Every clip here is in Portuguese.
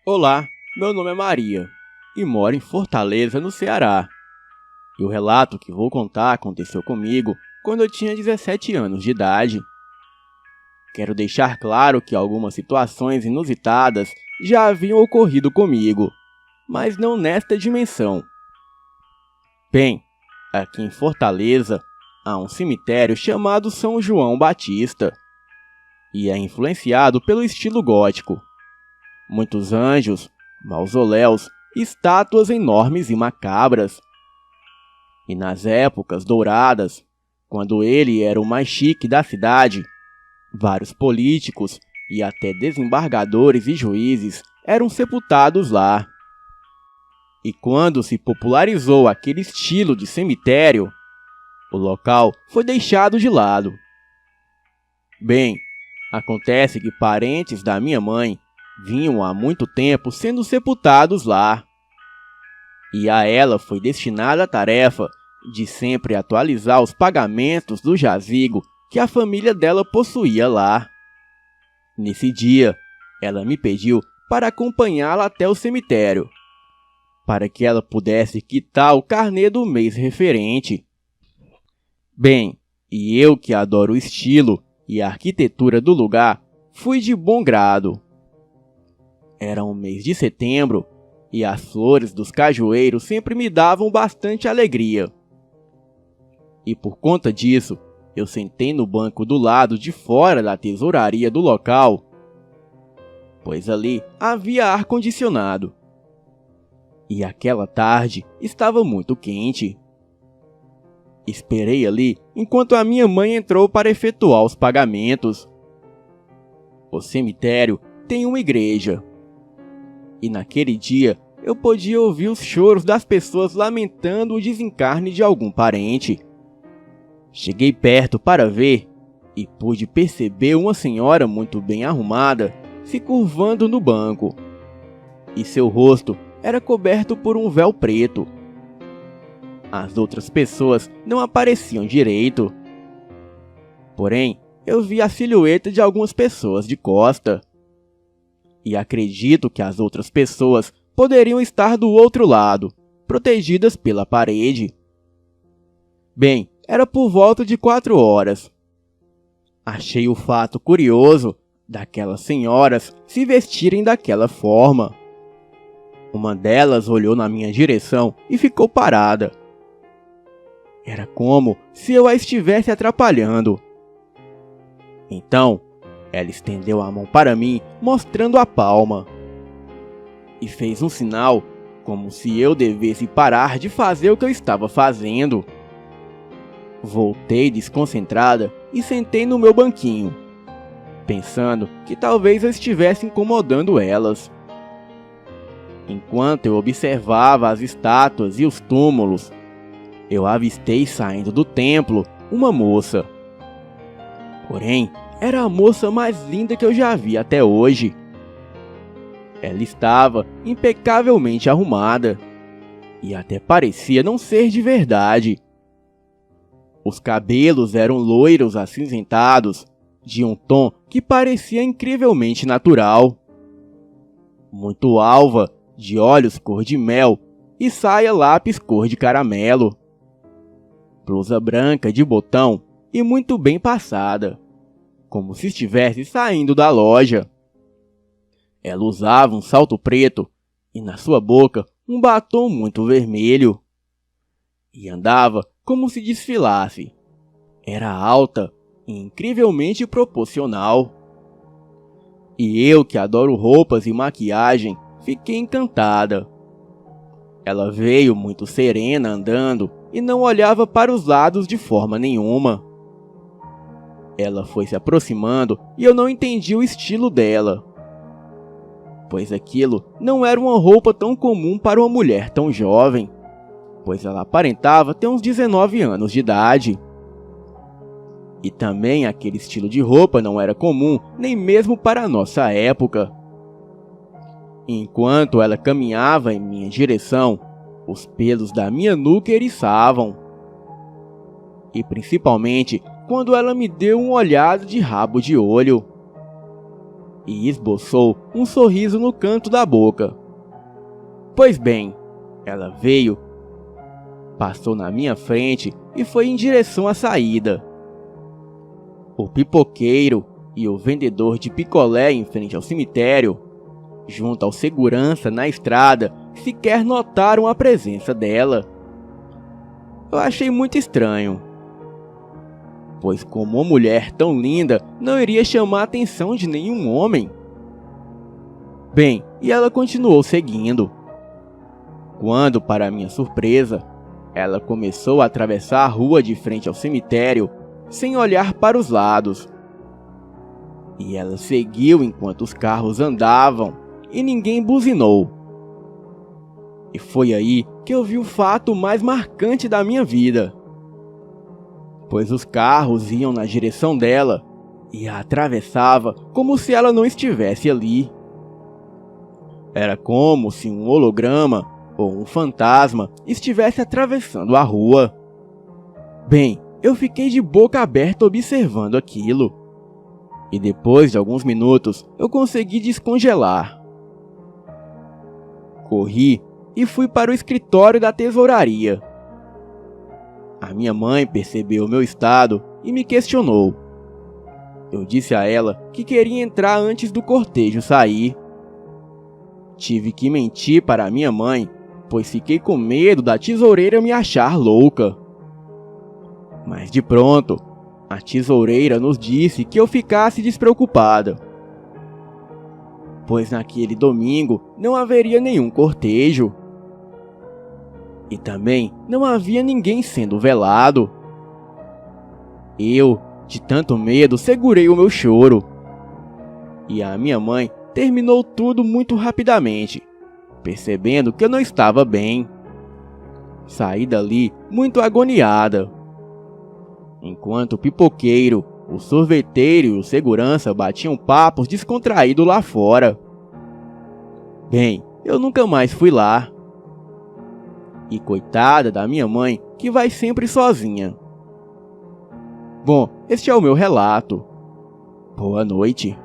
Olá, meu nome é Maria e moro em Fortaleza, no Ceará. E o relato que vou contar aconteceu comigo quando eu tinha 17 anos de idade. Quero deixar claro que algumas situações inusitadas já haviam ocorrido comigo, mas não nesta dimensão. Bem, aqui em Fortaleza há um cemitério chamado São João Batista e é influenciado pelo estilo gótico. Muitos anjos, mausoléus, estátuas enormes e macabras. E nas épocas douradas, quando ele era o mais chique da cidade, vários políticos e até desembargadores e juízes eram sepultados lá. E quando se popularizou aquele estilo de cemitério, o local foi deixado de lado. Bem, acontece que parentes da minha mãe vinham há muito tempo sendo sepultados lá. E a ela foi destinada a tarefa de sempre atualizar os pagamentos do jazigo que a família dela possuía lá. Nesse dia, ela me pediu para acompanhá-la até o cemitério, para que ela pudesse quitar o carnê do mês referente. Bem, e eu que adoro o estilo e a arquitetura do lugar, fui de bom grado. Era um mês de setembro e as flores dos cajueiros sempre me davam bastante alegria. E por conta disso, eu sentei no banco do lado de fora da tesouraria do local, pois ali havia ar-condicionado. E aquela tarde estava muito quente. Esperei ali enquanto a minha mãe entrou para efetuar os pagamentos. O cemitério tem uma igreja. E naquele dia eu podia ouvir os choros das pessoas lamentando o desencarne de algum parente. Cheguei perto para ver e pude perceber uma senhora muito bem arrumada se curvando no banco. E seu rosto era coberto por um véu preto. As outras pessoas não apareciam direito. Porém, eu vi a silhueta de algumas pessoas de costa. E acredito que as outras pessoas poderiam estar do outro lado, protegidas pela parede. Bem, era por volta de 4 horas. Achei o fato curioso daquelas senhoras se vestirem daquela forma. Uma delas olhou na minha direção e ficou parada. Era como se eu a estivesse atrapalhando. Então, ela estendeu a mão para mim, mostrando a palma. E fez um sinal, como se eu devesse parar de fazer o que eu estava fazendo. Voltei desconcentrada e sentei no meu banquinho, pensando que talvez eu estivesse incomodando elas. Enquanto eu observava as estátuas e os túmulos, eu avistei saindo do templo uma moça. Porém, era a moça mais linda que eu já vi até hoje. Ela estava impecavelmente arrumada e até parecia não ser de verdade. Os cabelos eram loiros acinzentados, de um tom que parecia incrivelmente natural. Muito alva, de olhos cor de mel e saia lápis cor de caramelo. Blusa branca de botão e muito bem passada, como se estivesse saindo da loja. Ela usava um salto preto e na sua boca um batom muito vermelho. E andava como se desfilasse. Era alta e incrivelmente proporcional. E eu, que adoro roupas e maquiagem, fiquei encantada. Ela veio muito serena andando e não olhava para os lados de forma nenhuma. Ela foi se aproximando e eu não entendi o estilo dela, pois aquilo não era uma roupa tão comum para uma mulher tão jovem, pois ela aparentava ter uns 19 anos de idade. E também aquele estilo de roupa não era comum nem mesmo para a nossa época. Enquanto ela caminhava em minha direção, os pelos da minha nuca eriçavam. E principalmente quando ela me deu um olhar de rabo de olho. e esboçou um sorriso no canto da boca. Pois bem, ela veio, passou na minha frente e foi em direção à saída. O pipoqueiro e o vendedor de picolé em frente ao cemitério, junto ao segurança na estrada, sequer notaram a presença dela. Eu achei muito estranho, pois como uma mulher tão linda não iria chamar a atenção de nenhum homem. Bem, e ela continuou seguindo. Quando, para minha surpresa, ela começou a atravessar a rua de frente ao cemitério, sem olhar para os lados. E ela seguiu enquanto os carros andavam e ninguém buzinou. E foi aí que eu vi o fato mais marcante da minha vida, pois os carros iam na direção dela e a atravessava como se ela não estivesse ali. Era como se um holograma ou um fantasma estivesse atravessando a rua. Bem, eu fiquei de boca aberta observando aquilo. E depois de alguns minutos, eu consegui descongelar. Corri e fui para o escritório da tesouraria. A minha mãe percebeu meu estado e me questionou. Eu disse a ela que queria entrar antes do cortejo sair. Tive que mentir para a minha mãe, pois fiquei com medo da tesoureira me achar louca. Mas de pronto, a tesoureira nos disse que eu ficasse despreocupada, pois naquele domingo não haveria nenhum cortejo. E também não havia ninguém sendo velado. Eu, de tanto medo, segurei o meu choro. E a minha mãe terminou tudo muito rapidamente, percebendo que eu não estava bem. Saí dali muito agoniada, enquanto o pipoqueiro, o sorveteiro e o segurança batiam papos descontraídos lá fora. Bem, eu nunca mais fui lá. E coitada da minha mãe, que vai sempre sozinha. Bom, este é o meu relato. Boa noite.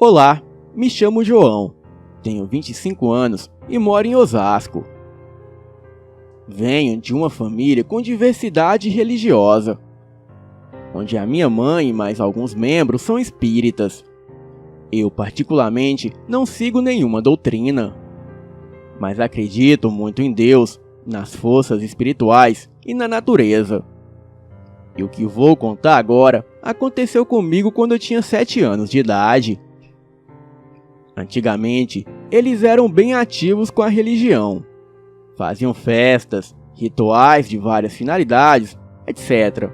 Olá, me chamo João, tenho 25 anos e moro em Osasco. Venho de uma família com diversidade religiosa, onde a minha mãe e mais alguns membros são espíritas. Eu, particularmente, não sigo nenhuma doutrina, mas acredito muito em Deus, nas forças espirituais e na natureza. E o que vou contar agora aconteceu comigo quando eu tinha 7 anos de idade. Antigamente, eles eram bem ativos com a religião. Faziam festas, rituais de várias finalidades, etc.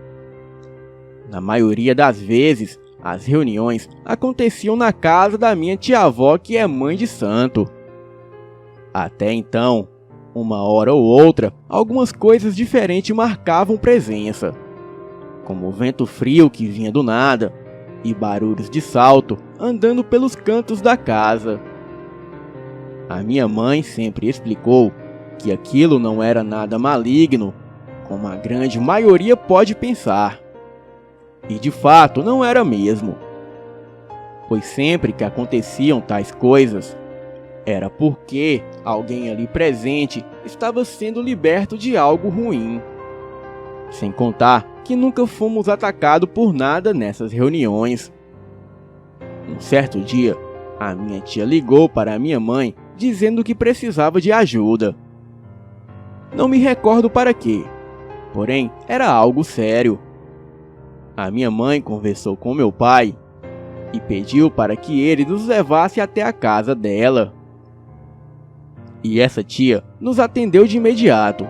Na maioria das vezes, as reuniões aconteciam na casa da minha tia-avó, que é mãe de santo. Até então, uma hora ou outra, algumas coisas diferentes marcavam presença, como o vento frio que vinha do nada, e barulhos de salto andando pelos cantos da casa. A minha mãe sempre explicou que aquilo não era nada maligno, como a grande maioria pode pensar. E de fato não era mesmo, pois sempre que aconteciam tais coisas, era porque alguém ali presente estava sendo liberto de algo ruim. Sem contar que nunca fomos atacados por nada nessas reuniões. Um certo dia, a minha tia ligou para a minha mãe dizendo que precisava de ajuda. Não me recordo para quê, porém era algo sério. A minha mãe conversou com meu pai e pediu para que ele nos levasse até a casa dela. E essa tia nos atendeu de imediato.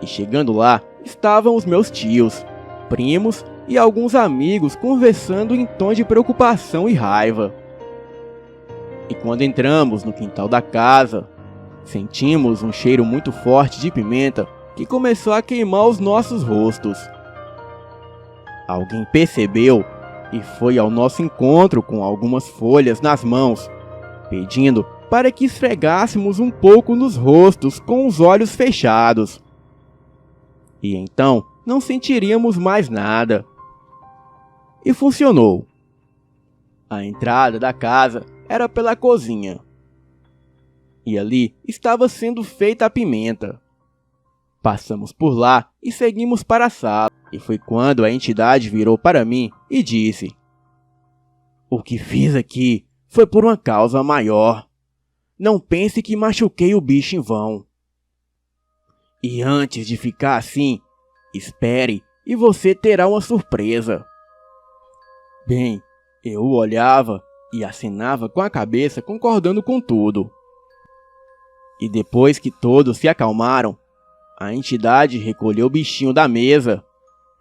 E chegando lá, estavam os meus tios, primos e alguns amigos conversando em tom de preocupação e raiva. E quando entramos no quintal da casa, sentimos um cheiro muito forte de pimenta que começou a queimar os nossos rostos. Alguém percebeu e foi ao nosso encontro com algumas folhas nas mãos, pedindo para que esfregássemos um pouco nos rostos com os olhos fechados. E então não sentiríamos mais nada. E funcionou. A entrada da casa era pela cozinha. E ali estava sendo feita a pimenta. Passamos por lá e seguimos para a sala. E foi quando a entidade virou para mim e disse: "O que fiz aqui foi por uma causa maior. Não pense que machuquei o bicho em vão. E antes de ficar assim, espere e você terá uma surpresa." Bem, eu olhava e acenava com a cabeça, concordando com tudo. E depois que todos se acalmaram, a entidade recolheu o bichinho da mesa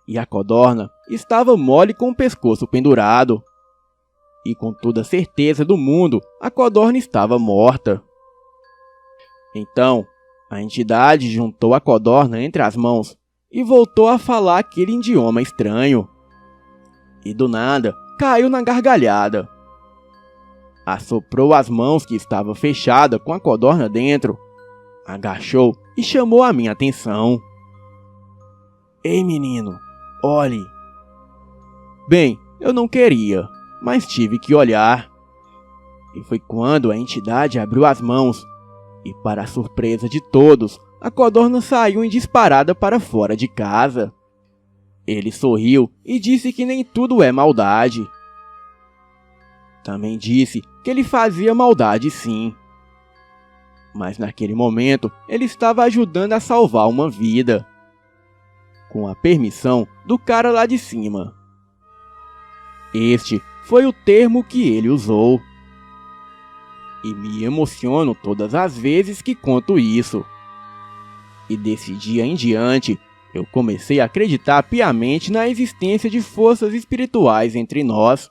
e a codorna estava mole com o pescoço pendurado. E com toda a certeza do mundo, a codorna estava morta. Então, a entidade juntou a codorna entre as mãos e voltou a falar aquele idioma estranho. E do nada, caiu na gargalhada. Assoprou as mãos que estavam fechadas com a codorna dentro, agachou e chamou a minha atenção. "Ei, menino, olhe." Bem, eu não queria, mas tive que olhar. E foi quando a entidade abriu as mãos e, para a surpresa de todos, a codorna saiu em disparada para fora de casa. Ele sorriu e disse que nem tudo é maldade. Também disse que ele fazia maldade sim. Mas naquele momento ele estava ajudando a salvar uma vida. Com a permissão do cara lá de cima. Este foi o termo que ele usou. E me emociono todas as vezes que conto isso. E desse dia em diante, eu comecei a acreditar piamente na existência de forças espirituais entre nós.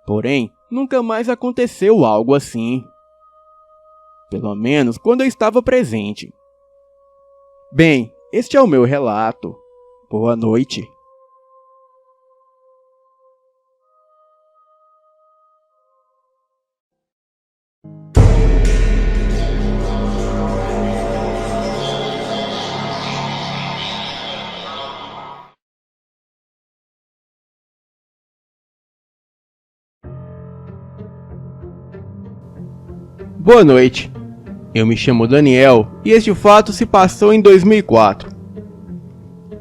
Porém, nunca mais aconteceu algo assim. Pelo menos quando eu estava presente. Bem, este é o meu relato. Boa noite. Boa noite. Eu me chamo Daniel e este fato se passou em 2004.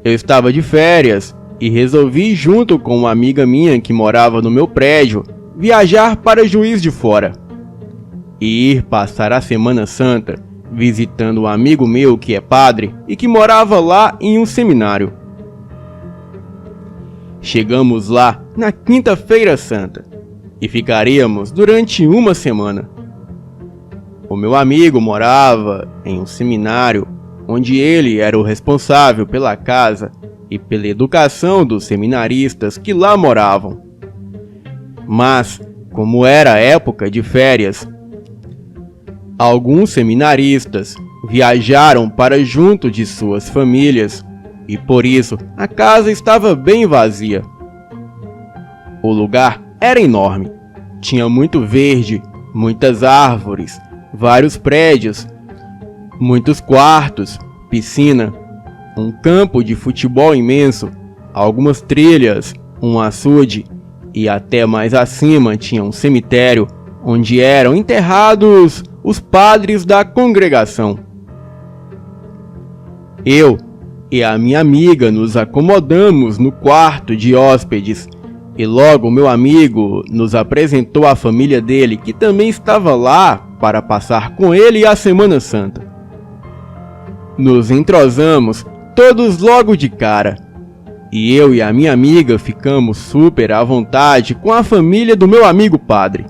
Eu estava de férias e resolvi, junto com uma amiga minha que morava no meu prédio, viajar para Juiz de Fora e ir passar a Semana Santa visitando um amigo meu que é padre e que morava lá em um seminário. Chegamos lá na Quinta-feira Santa e ficaríamos durante uma semana. O meu amigo morava em um seminário onde ele era o responsável pela casa e pela educação dos seminaristas que lá moravam. Mas, como era época de férias, alguns seminaristas viajaram para junto de suas famílias e por isso a casa estava bem vazia. O lugar era enorme, tinha muito verde, muitas árvores, vários prédios, muitos quartos, piscina, um campo de futebol imenso, algumas trilhas, um açude e até mais acima tinha um cemitério onde eram enterrados os padres da congregação. Eu e a minha amiga nos acomodamos no quarto de hóspedes e logo meu amigo nos apresentou a família dele que também estava lá para passar com ele a Semana Santa. Nos entrosamos todos logo de cara, e eu e a minha amiga ficamos super à vontade com a família do meu amigo padre.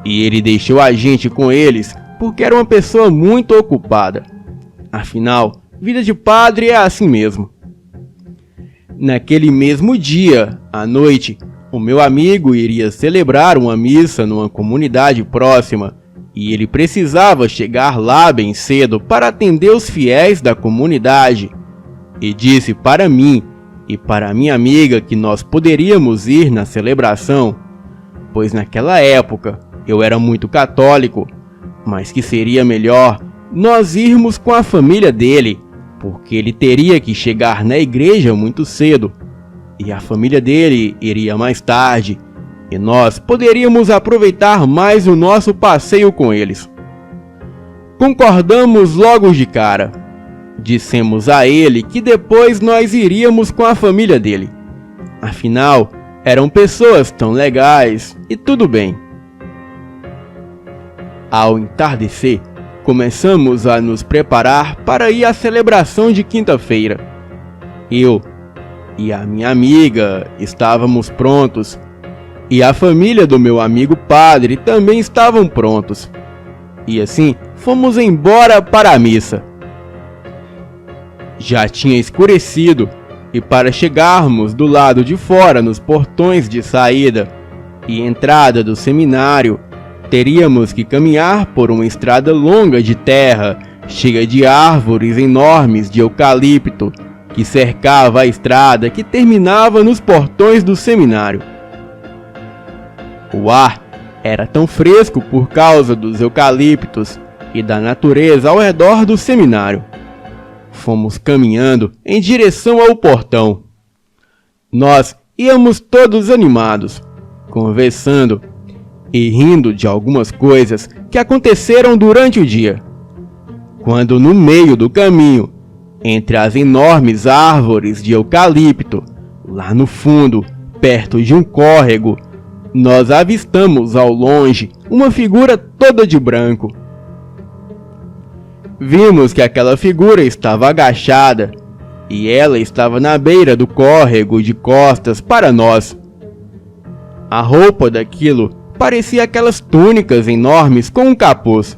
E ele deixou a gente com eles porque era uma pessoa muito ocupada. Afinal, vida de padre é assim mesmo. Naquele mesmo dia, à noite, o meu amigo iria celebrar uma missa numa comunidade próxima e ele precisava chegar lá bem cedo para atender os fiéis da comunidade. E disse para mim e para minha amiga que nós poderíamos ir na celebração, pois naquela época eu era muito católico, mas que seria melhor nós irmos com a família dele, porque ele teria que chegar na igreja muito cedo, e a família dele iria mais tarde, e nós poderíamos aproveitar mais o nosso passeio com eles. Concordamos logo de cara. Dissemos a ele que depois nós iríamos com a família dele. Afinal, eram pessoas tão legais e tudo bem. Ao entardecer, começamos a nos preparar para ir à celebração de quinta-feira. Eu e a minha amiga estávamos prontos, e a família do meu amigo padre também estavam prontos. E assim, fomos embora para a missa. Já tinha escurecido, e para chegarmos do lado de fora nos portões de saída e entrada do seminário, teríamos que caminhar por uma estrada longa de terra, cheia de árvores enormes de eucalipto, que cercava a estrada que terminava nos portões do seminário. O ar era tão fresco por causa dos eucaliptos e da natureza ao redor do seminário. Fomos caminhando em direção ao portão. Nós íamos todos animados, conversando e rindo de algumas coisas que aconteceram durante o dia. Quando no meio do caminho, entre as enormes árvores de eucalipto, lá no fundo, perto de um córrego, nós avistamos ao longe uma figura toda de branco. Vimos que aquela figura estava agachada, e ela estava na beira do córrego de costas para nós. A roupa daquilo parecia aquelas túnicas enormes com um capuz.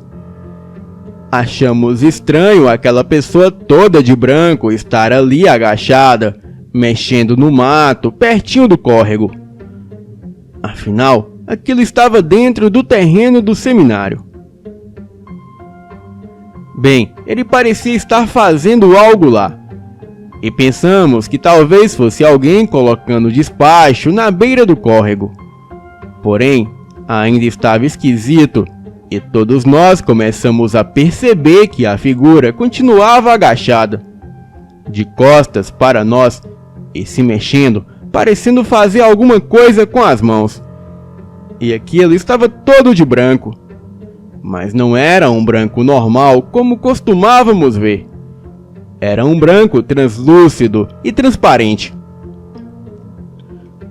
Achamos estranho aquela pessoa toda de branco estar ali agachada, mexendo no mato pertinho do córrego. Afinal, aquilo estava dentro do terreno do seminário. Bem, ele parecia estar fazendo algo lá, e pensamos que talvez fosse alguém colocando despacho na beira do córrego. Porém, ainda estava esquisito, e todos nós começamos a perceber que a figura continuava agachada, de costas para nós, e se mexendo, parecendo fazer alguma coisa com as mãos. E aquilo estava todo de branco. Mas não era um branco normal como costumávamos ver. Era um branco translúcido e transparente.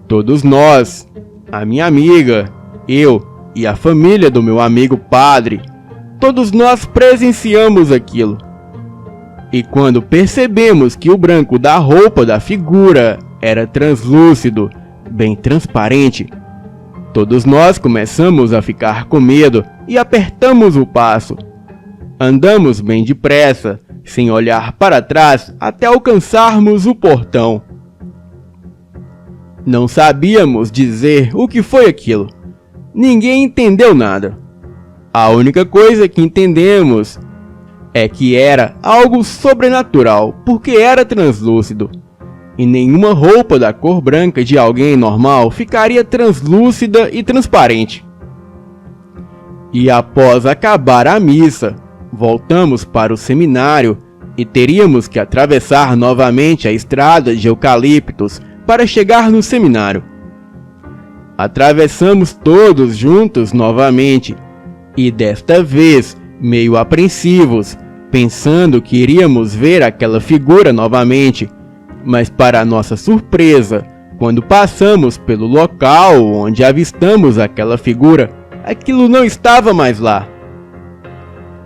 Todos nós, a minha amiga, eu e a família do meu amigo padre, todos nós presenciamos aquilo. E quando percebemos que o branco da roupa da figura era translúcido, bem transparente, todos nós começamos a ficar com medo e apertamos o passo. Andamos bem depressa, sem olhar para trás, até alcançarmos o portão. Não sabíamos dizer o que foi aquilo. Ninguém entendeu nada. A única coisa que entendemos é que era algo sobrenatural, porque era translúcido. E nenhuma roupa da cor branca de alguém normal ficaria translúcida e transparente. E após acabar a missa, voltamos para o seminário e teríamos que atravessar novamente a estrada de eucaliptos para chegar no seminário. Atravessamos todos juntos novamente, e desta vez meio apreensivos, pensando que iríamos ver aquela figura novamente. Mas para nossa surpresa, quando passamos pelo local onde avistamos aquela figura, aquilo não estava mais lá.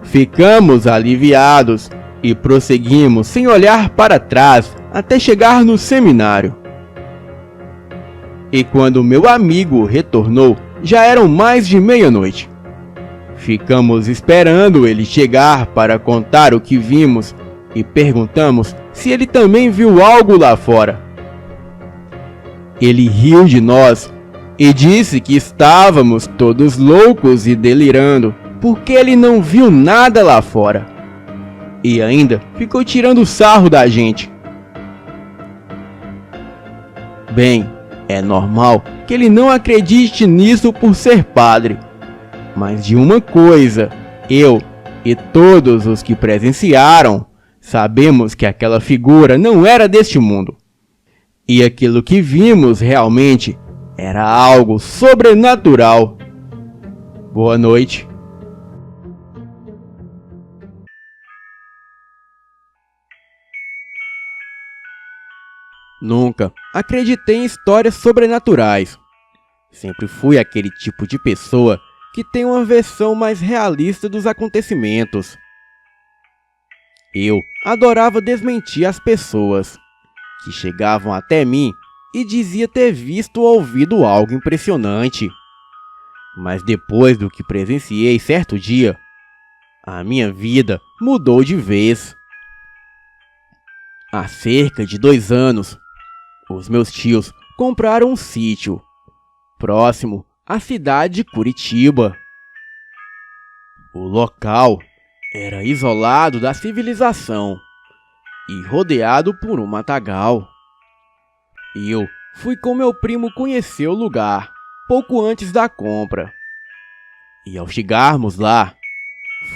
Ficamos aliviados e prosseguimos sem olhar para trás até chegar no seminário. E quando meu amigo retornou, já eram mais de meia-noite. Ficamos esperando ele chegar para contar o que vimos e perguntamos se ele também viu algo lá fora. Ele riu de nós e disse que estávamos todos loucos e delirando, porque ele não viu nada lá fora. E ainda ficou tirando sarro da gente. Bem, é normal que ele não acredite nisso por ser padre. Mas de uma coisa, eu e todos os que presenciaram sabemos que aquela figura não era deste mundo. E aquilo que vimos realmente era algo sobrenatural. Boa noite. Nunca acreditei em histórias sobrenaturais. Sempre fui aquele tipo de pessoa que tem uma versão mais realista dos acontecimentos. Eu adorava desmentir as pessoas que chegavam até mim e dizia ter visto ou ouvido algo impressionante. Mas depois do que presenciei certo dia, a minha vida mudou de vez. Há cerca de 2 anos, os meus tios compraram um sítio próximo à cidade de Curitiba. O local era isolado da civilização e rodeado por um matagal. Eu fui com meu primo conhecer o lugar pouco antes da compra. E ao chegarmos lá,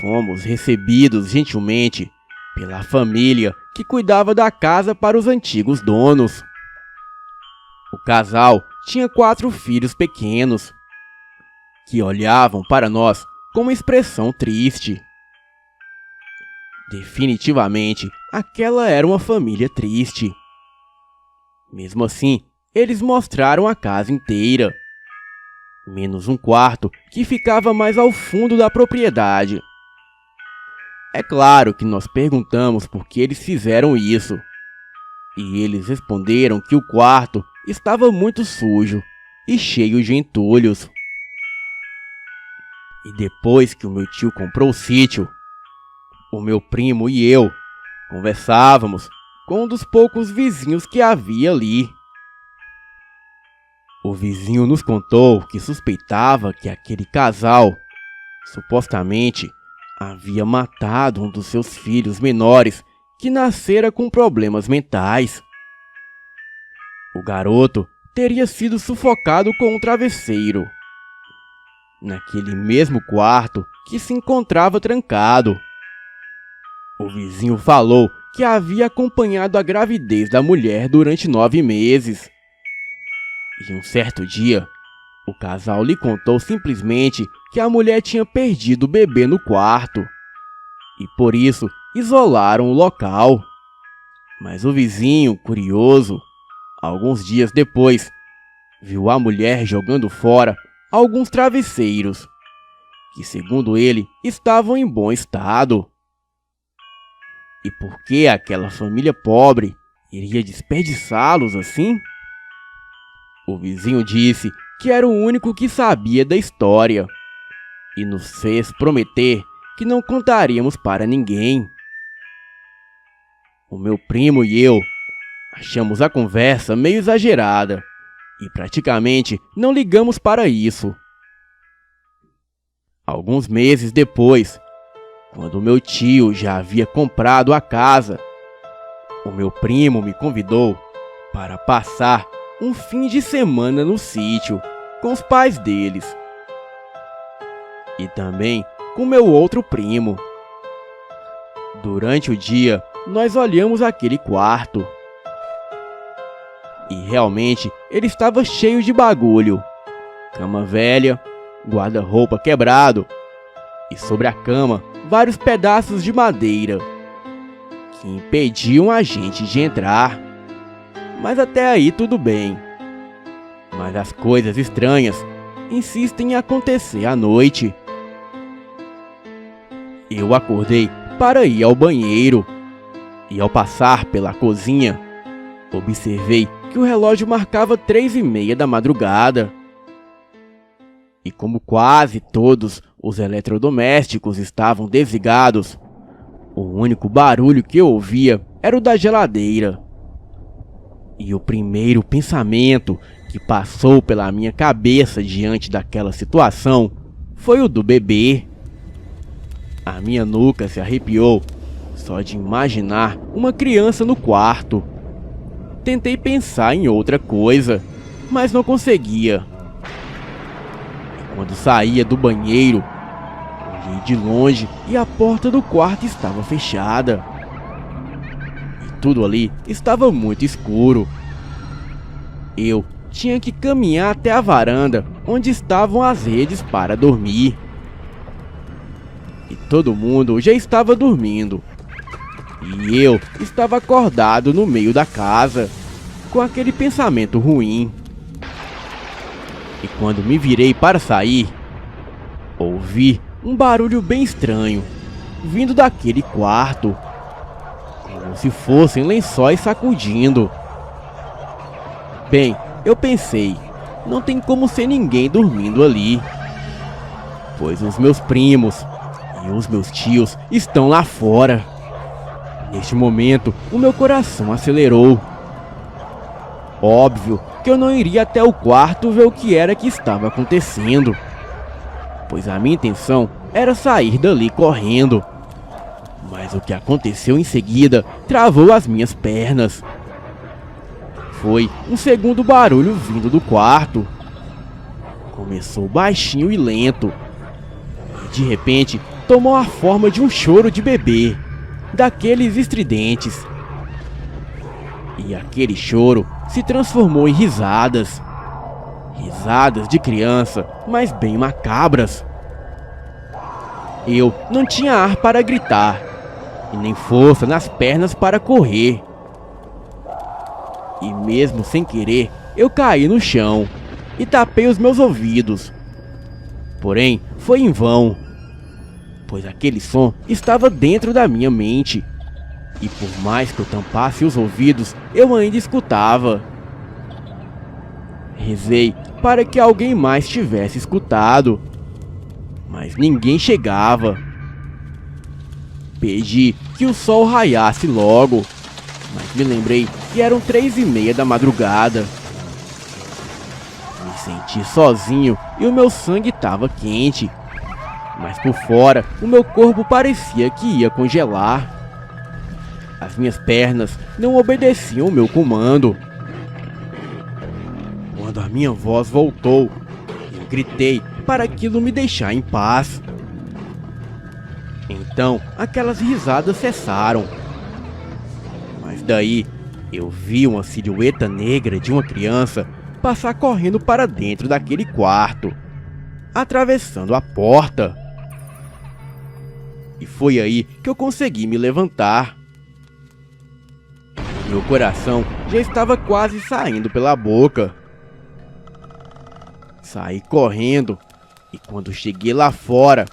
fomos recebidos gentilmente pela família que cuidava da casa para os antigos donos. O casal tinha 4 filhos pequenos, que olhavam para nós com uma expressão triste. Definitivamente, aquela era uma família triste. Mesmo assim, eles mostraram a casa inteira, menos um quarto que ficava mais ao fundo da propriedade. É claro que nós perguntamos por que eles fizeram isso, e eles responderam que o quarto estava muito sujo e cheio de entulhos. E depois que o meu tio comprou o sítio, o meu primo e eu conversávamos com um dos poucos vizinhos que havia ali. O vizinho nos contou que suspeitava que aquele casal, supostamente, havia matado um dos seus filhos menores que nascera com problemas mentais. O garoto teria sido sufocado com um travesseiro, naquele mesmo quarto que se encontrava trancado. O vizinho falou que havia acompanhado a gravidez da mulher durante 9 meses. E um certo dia, o casal lhe contou simplesmente que a mulher tinha perdido o bebê no quarto, e por isso isolaram o local. Mas o vizinho, curioso, alguns dias depois, viu a mulher jogando fora alguns travesseiros, que segundo ele estavam em bom estado. E por que aquela família pobre iria desperdiçá-los assim? O vizinho disse que era o único que sabia da história e nos fez prometer que não contaríamos para ninguém. O meu primo e eu achamos a conversa meio exagerada e praticamente não ligamos para isso. Alguns meses depois, quando meu tio já havia comprado a casa, o meu primo me convidou para passar um fim de semana no sítio com os pais deles e também com meu outro primo. Durante o dia, nós olhamos aquele quarto e realmente ele estava cheio de bagulho. Cama velha, guarda-roupa quebrado e sobre a cama vários pedaços de madeira que impediam a gente de entrar. Mas até aí tudo bem. Mas as coisas estranhas insistem em acontecer à noite. Eu acordei para ir ao banheiro e ao passar pela cozinha, observei que o relógio marcava 3h30 da madrugada. E como quase todos os eletrodomésticos estavam desligados, o único barulho que eu ouvia era o da geladeira. E o primeiro pensamento que passou pela minha cabeça diante daquela situação foi o do bebê. A minha nuca se arrepiou só de imaginar uma criança no quarto. Tentei pensar em outra coisa, mas não conseguia. E quando saía do banheiro, olhei de longe e a porta do quarto estava fechada. E tudo ali estava muito escuro. Eu tinha que caminhar até a varanda onde estavam as redes para dormir. E todo mundo já estava dormindo. E eu estava acordado no meio da casa, com aquele pensamento ruim. E quando me virei para sair, ouvi um barulho bem estranho, vindo daquele quarto, como se fossem lençóis sacudindo. Bem, eu pensei, não tem como ser ninguém dormindo ali, pois os meus primos e os meus tios estão lá fora. Neste momento, o meu coração acelerou. Óbvio que eu não iria até o quarto ver o que era que estava acontecendo, pois a minha intenção era sair dali correndo. Mas o que aconteceu em seguida travou as minhas pernas. Foi um segundo barulho vindo do quarto. Começou baixinho e lento, e de repente tomou a forma de um choro de bebê, daqueles estridentes. E aquele choro se transformou em risadas. Risadas de criança, mas bem macabras. Eu não tinha ar para gritar, e nem força nas pernas para correr. E mesmo sem querer, eu caí no chão e tapei os meus ouvidos. Porém, foi em vão, pois aquele som estava dentro da minha mente. E por mais que eu tampasse os ouvidos, eu ainda escutava. Rezei para que alguém mais tivesse escutado, mas ninguém chegava. Pedi que o sol raiasse logo, mas me lembrei que eram 3:30 da madrugada. Me senti sozinho e o meu sangue estava quente, mas por fora o meu corpo parecia que ia congelar. As minhas pernas não obedeciam o meu comando. Quando a minha voz voltou, eu gritei para aquilo me deixar em paz. Então, aquelas risadas cessaram. Mas daí, eu vi uma silhueta negra de uma criança passar correndo para dentro daquele quarto, atravessando a porta. E foi aí que eu consegui me levantar. Meu coração já estava quase saindo pela boca. Saí correndo e quando cheguei lá fora,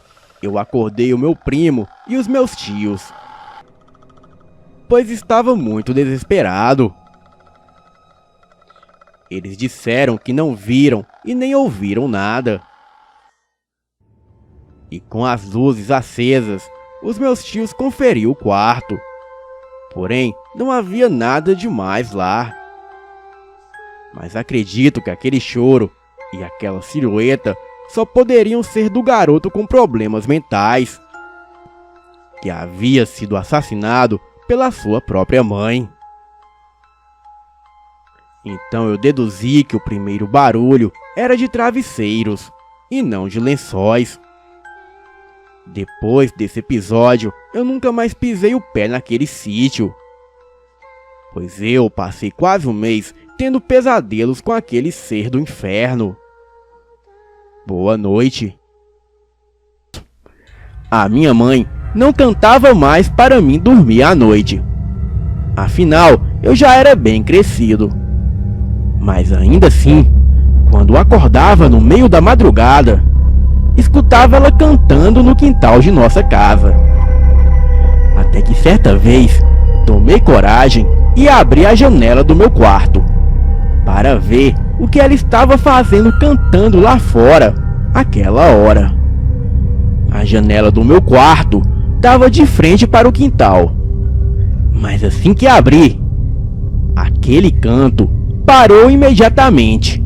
eu acordei o meu primo e os meus tios, pois estava muito desesperado. Eles disseram que não viram e nem ouviram nada. E com as luzes acesas, os meus tios conferiram o quarto. Porém, não havia nada demais lá. Mas acredito que aquele choro e aquela silhueta só poderiam ser do garoto com problemas mentais, que havia sido assassinado pela sua própria mãe. Então eu deduzi que o primeiro barulho era de travesseiros e não de lençóis. Depois desse episódio, eu nunca mais pisei o pé naquele sítio, pois eu passei quase um mês tendo pesadelos com aquele ser do inferno. Boa noite. A minha mãe não cantava mais para mim dormir à noite. Afinal, eu já era bem crescido. Mas ainda assim, quando acordava no meio da madrugada, escutava ela cantando no quintal de nossa casa. Até que certa vez, tomei coragem e abri a janela do meu quarto, para ver o que ela estava fazendo cantando lá fora, aquela hora. A janela do meu quarto dava de frente para o quintal, mas assim que abri, aquele canto parou imediatamente.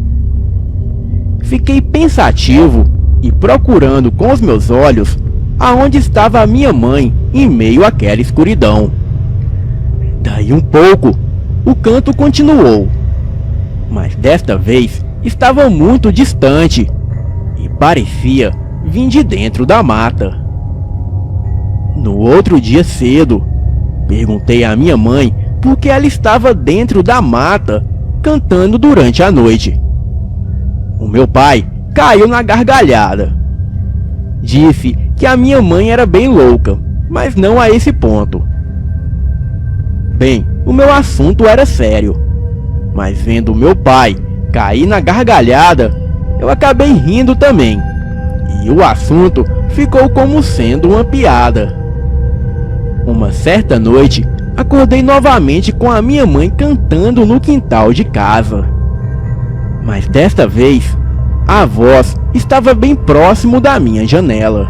Fiquei pensativo e procurando com os meus olhos aonde estava a minha mãe em meio àquela escuridão. Daí um pouco, o canto continuou, mas desta vez estava muito distante e parecia vir de dentro da mata. No outro dia cedo, perguntei à minha mãe por que ela estava dentro da mata cantando durante a noite. O meu pai caiu na gargalhada. Disse que a minha mãe era bem louca, mas não a esse ponto. Bem, o meu assunto era sério, mas vendo o meu pai cair na gargalhada, eu acabei rindo também, e o assunto ficou como sendo uma piada. Uma certa noite, acordei novamente com a minha mãe cantando no quintal de casa. Mas desta vez, a voz estava bem próximo da minha janela.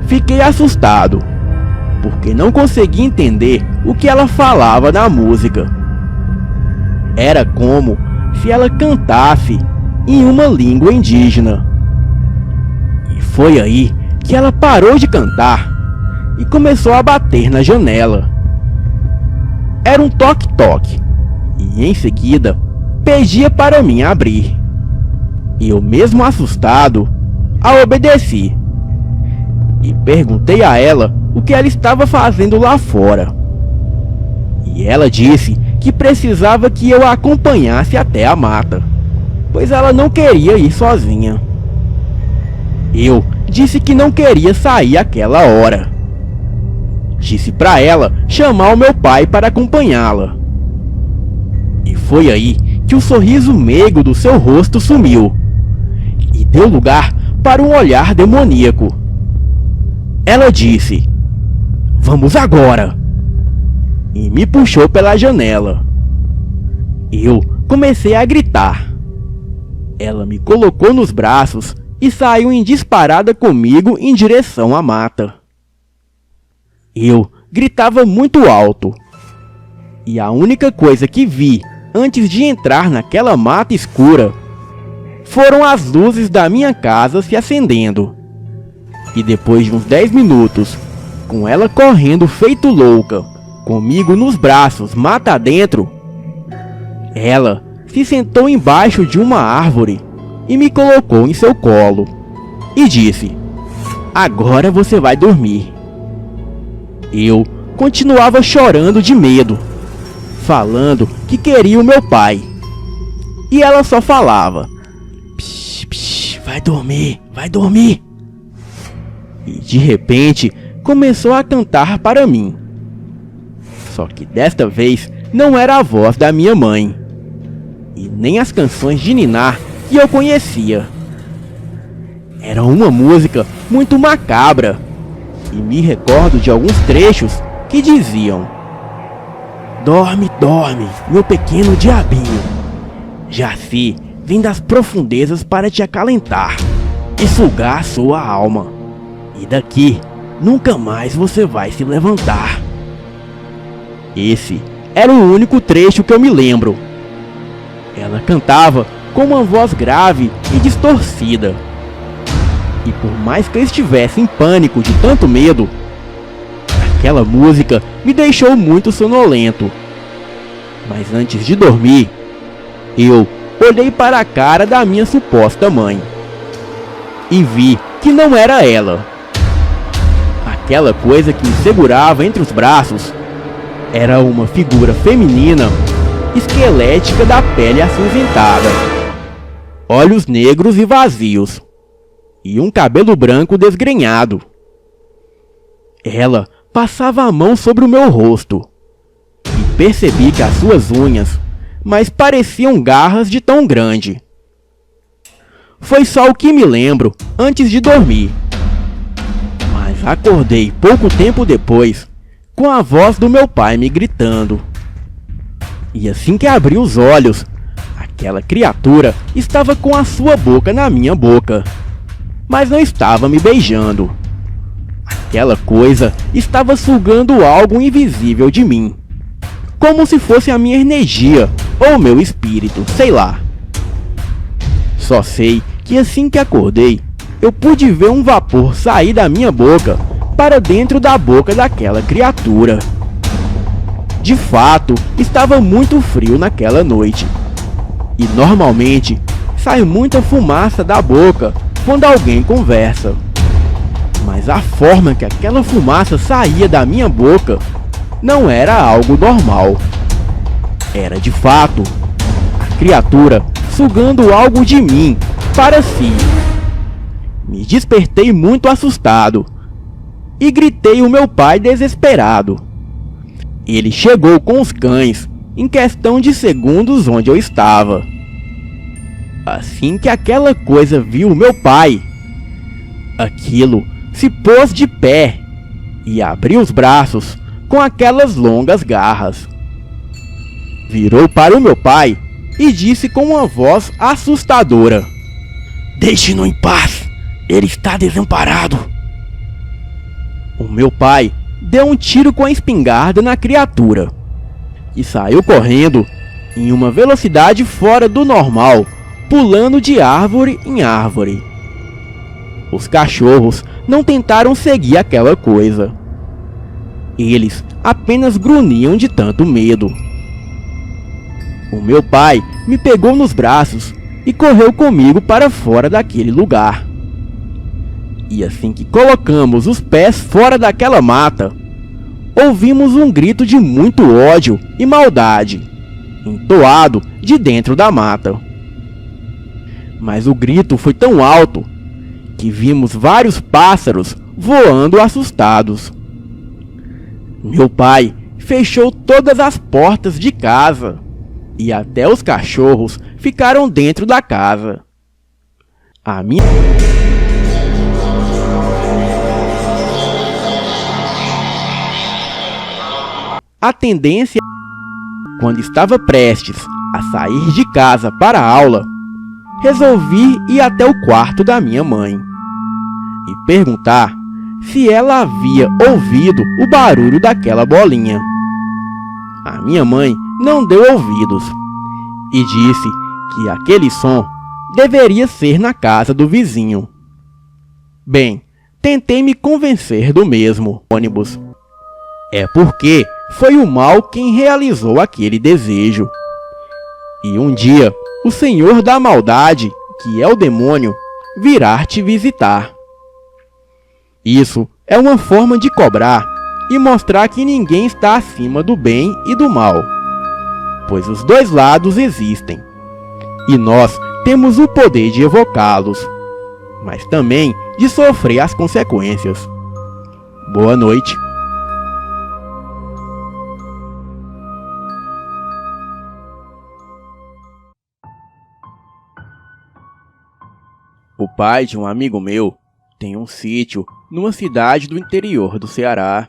Fiquei assustado, porque não conseguia entender o que ela falava na música. Era como se ela cantasse em uma língua indígena. E foi aí que ela parou de cantar e começou a bater na janela. Era um toque-toque, e em seguida pedia para mim abrir. Eu, mesmo assustado, a obedeci e perguntei a ela o que ela estava fazendo lá fora. E ela disse que precisava que eu a acompanhasse até a mata, pois ela não queria ir sozinha. Eu disse que não queria sair aquela hora. Disse para ela chamar o meu pai para acompanhá-la. E foi aí que o sorriso meigo do seu rosto sumiu e deu lugar para um olhar demoníaco. Ela disse: "Vamos agora!" E me puxou pela janela. Eu comecei a gritar. Ela me colocou nos braços e saiu em disparada comigo em direção à mata. Eu gritava muito alto, e a única coisa que vi antes de entrar naquela mata escura foram as luzes da minha casa se acendendo. E depois de uns 10 minutos, com ela correndo feito louca, comigo nos braços mata adentro, ela se sentou embaixo de uma árvore e me colocou em seu colo e disse: "Agora você vai dormir." Eu continuava chorando de medo, falando que queria o meu pai. E ela só falava: "Psh, psh, vai dormir, vai dormir." E de repente começou a cantar para mim. Só que desta vez não era a voz da minha mãe, e nem as canções de ninar que eu conhecia. Era uma música muito macabra, e me recordo de alguns trechos que diziam: "Dorme, dorme, meu pequeno diabinho. Jaci vem das profundezas para te acalentar e sugar sua alma. E daqui nunca mais você vai se levantar." Esse era o único trecho que eu me lembro. Ela cantava com uma voz grave e distorcida. E por mais que eu estivesse em pânico de tanto medo, aquela música me deixou muito sonolento. Mas antes de dormir, eu olhei para a cara da minha suposta mãe e vi que não era ela. Aquela coisa que me segurava entre os braços era uma figura feminina, esquelética, da pele acinzentada, olhos negros e vazios, e um cabelo branco desgrenhado. Ela passava a mão sobre o meu rosto, e percebi que as suas unhas mais pareciam garras de tão grande. Foi só o que me lembro antes de dormir. Mas acordei pouco tempo depois, com a voz do meu pai me gritando. E assim que abri os olhos, aquela criatura estava com a sua boca na minha boca, mas não estava me beijando. Aquela coisa estava sugando algo invisível de mim, como se fosse a minha energia ou meu espírito, sei lá. Só sei que assim que acordei, eu pude ver um vapor sair da minha boca para dentro da boca daquela criatura. De fato, estava muito frio naquela noite. E normalmente, sai muita fumaça da boca quando alguém conversa. Mas a forma que aquela fumaça saía da minha boca não era algo normal. Era de fato a criatura sugando algo de mim para si. Me despertei muito assustado e gritei o meu pai desesperado. Ele chegou com os cães em questão de segundos onde eu estava. Assim que aquela coisa viu meu pai, aquilo se pôs de pé e abriu os braços com aquelas longas garras. Virou para o meu pai e disse com uma voz assustadora: "Deixe-no em paz, ele está desamparado." O meu pai deu um tiro com a espingarda na criatura e saiu correndo em uma velocidade fora do normal, pulando de árvore em árvore. Os cachorros não tentaram seguir aquela coisa. Eles apenas grunhiam de tanto medo. O meu pai me pegou nos braços e correu comigo para fora daquele lugar. E assim que colocamos os pés fora daquela mata, ouvimos um grito de muito ódio e maldade, entoado de dentro da mata. Mas o grito foi tão alto que vimos vários pássaros voando assustados. Meu pai fechou todas as portas de casa e até os cachorros ficaram dentro da casa. A tendência, quando estava prestes a sair de casa para a aula, resolvi ir até o quarto da minha mãe e perguntar se ela havia ouvido o barulho daquela bolinha. A minha mãe não deu ouvidos e disse que aquele som deveria ser na casa do vizinho. Bem, tentei me convencer do mesmo ônibus. É porque foi o mal quem realizou aquele desejo. E um dia, o Senhor da maldade, que é o demônio, virá te visitar. Isso é uma forma de cobrar e mostrar que ninguém está acima do bem e do mal, pois os dois lados existem, e nós temos o poder de evocá-los, mas também de sofrer as consequências. Boa noite. O pai de um amigo meu tem um sítio numa cidade do interior do Ceará.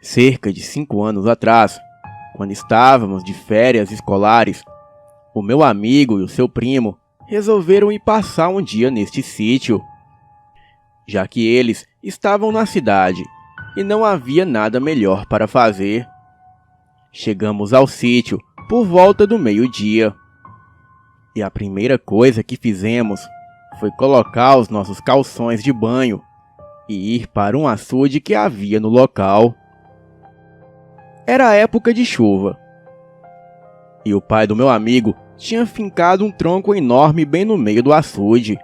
Cerca de 5 anos atrás, quando estávamos de férias escolares, o meu amigo e o seu primo resolveram ir passar um dia neste sítio, já que eles estavam na cidade e não havia nada melhor para fazer. Chegamos ao sítio por volta do meio-dia, e a primeira coisa que fizemos foi colocar os nossos calções de banho e ir para um açude que havia no local. Era época de chuva, e o pai do meu amigo tinha fincado um tronco enorme bem no meio do açude,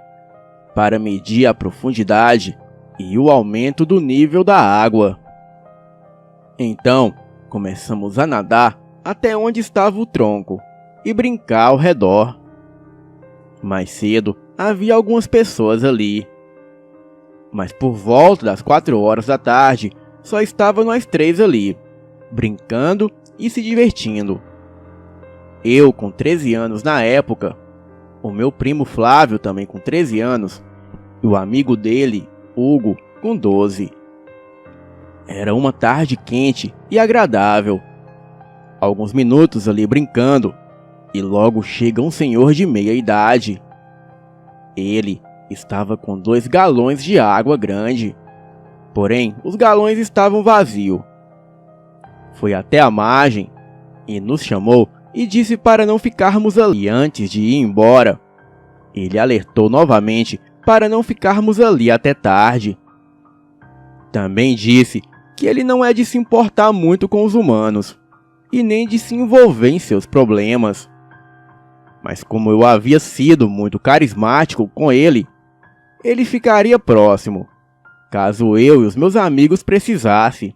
para medir a profundidade e o aumento do nível da água. Então, começamos a nadar até onde estava o tronco e brincar ao redor. Mais cedo, havia algumas pessoas ali, mas por volta das 4 horas da tarde, só estavam nós 3 ali, brincando e se divertindo. Eu com 13 anos na época, o meu primo Flávio também com 13 anos, e o amigo dele, Hugo, com 12. Era uma tarde quente e agradável. Alguns minutos ali brincando, e logo chega um senhor de meia idade. Ele estava com 2 galões de água grande, porém os galões estavam vazios. Foi até a margem e nos chamou e disse para não ficarmos ali. E antes de ir embora, ele alertou novamente para não ficarmos ali até tarde. Também disse que ele não é de se importar muito com os humanos e nem de se envolver em seus problemas. Mas como eu havia sido muito carismático com ele ficaria próximo, caso eu e os meus amigos precisassem.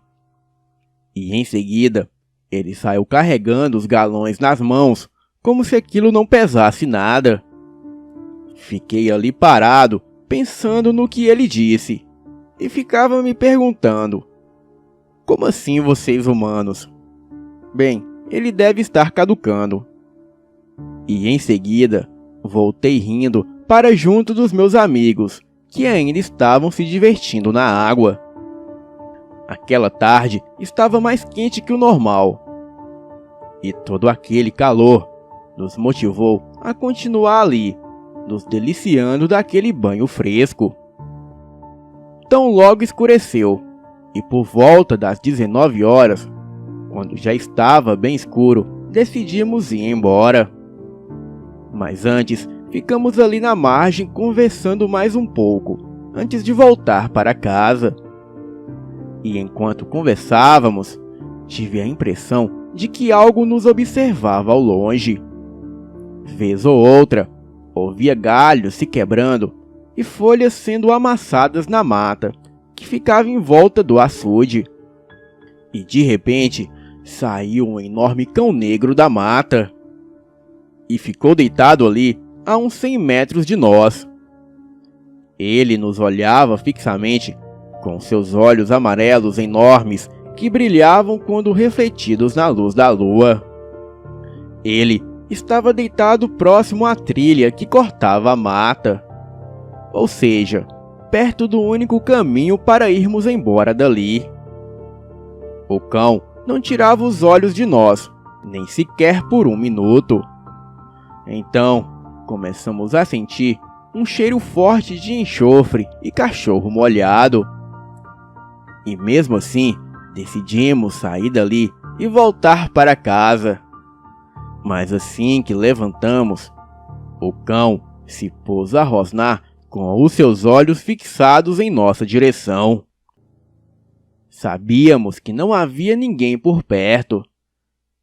E em seguida, ele saiu carregando os galões nas mãos, como se aquilo não pesasse nada. Fiquei ali parado, pensando no que ele disse, e ficava me perguntando: como assim vocês humanos? Bem, ele deve estar caducando. E em seguida, voltei rindo para junto dos meus amigos, que ainda estavam se divertindo na água. Aquela tarde estava mais quente que o normal, e todo aquele calor nos motivou a continuar ali, nos deliciando daquele banho fresco. Tão logo escureceu, e por volta das 19 horas, quando já estava bem escuro, decidimos ir embora. Mas antes, ficamos ali na margem conversando mais um pouco, antes de voltar para casa. E enquanto conversávamos, tive a impressão de que algo nos observava ao longe. Vez ou outra, ouvia galhos se quebrando e folhas sendo amassadas na mata, que ficava em volta do açude. E de repente, saiu um enorme cão negro da mata e ficou deitado ali a uns 100 metros de nós. Ele nos olhava fixamente, com seus olhos amarelos enormes que brilhavam quando refletidos na luz da lua. Ele estava deitado próximo à trilha que cortava a mata, ou seja, perto do único caminho para irmos embora dali. O cão não tirava os olhos de nós, nem sequer por um minuto. Então, começamos a sentir um cheiro forte de enxofre e cachorro molhado. E mesmo assim, decidimos sair dali e voltar para casa. Mas assim que levantamos, o cão se pôs a rosnar com os seus olhos fixados em nossa direção. Sabíamos que não havia ninguém por perto,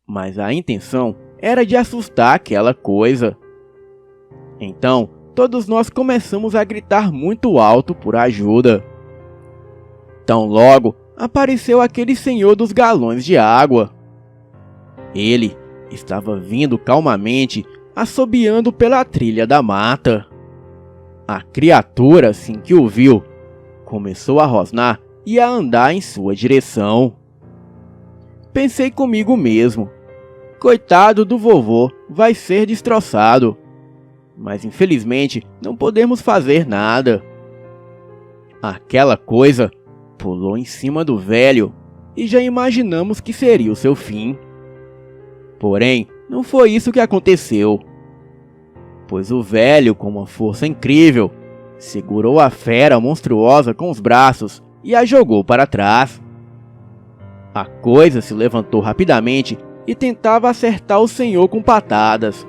mas a intenção era de assustar aquela coisa. Então, todos nós começamos a gritar muito alto por ajuda. Tão logo apareceu aquele senhor dos galões de água. Ele estava vindo calmamente, assobiando pela trilha da mata. A criatura, assim que o viu, começou a rosnar e a andar em sua direção. Pensei comigo mesmo: coitado do vovô, vai ser destroçado. Mas infelizmente não podemos fazer nada. Aquela coisa pulou em cima do velho e já imaginamos que seria o seu fim. Porém, não foi isso que aconteceu, pois o velho, com uma força incrível, segurou a fera monstruosa com os braços e a jogou para trás. A coisa se levantou rapidamente e tentava acertar o senhor com patadas,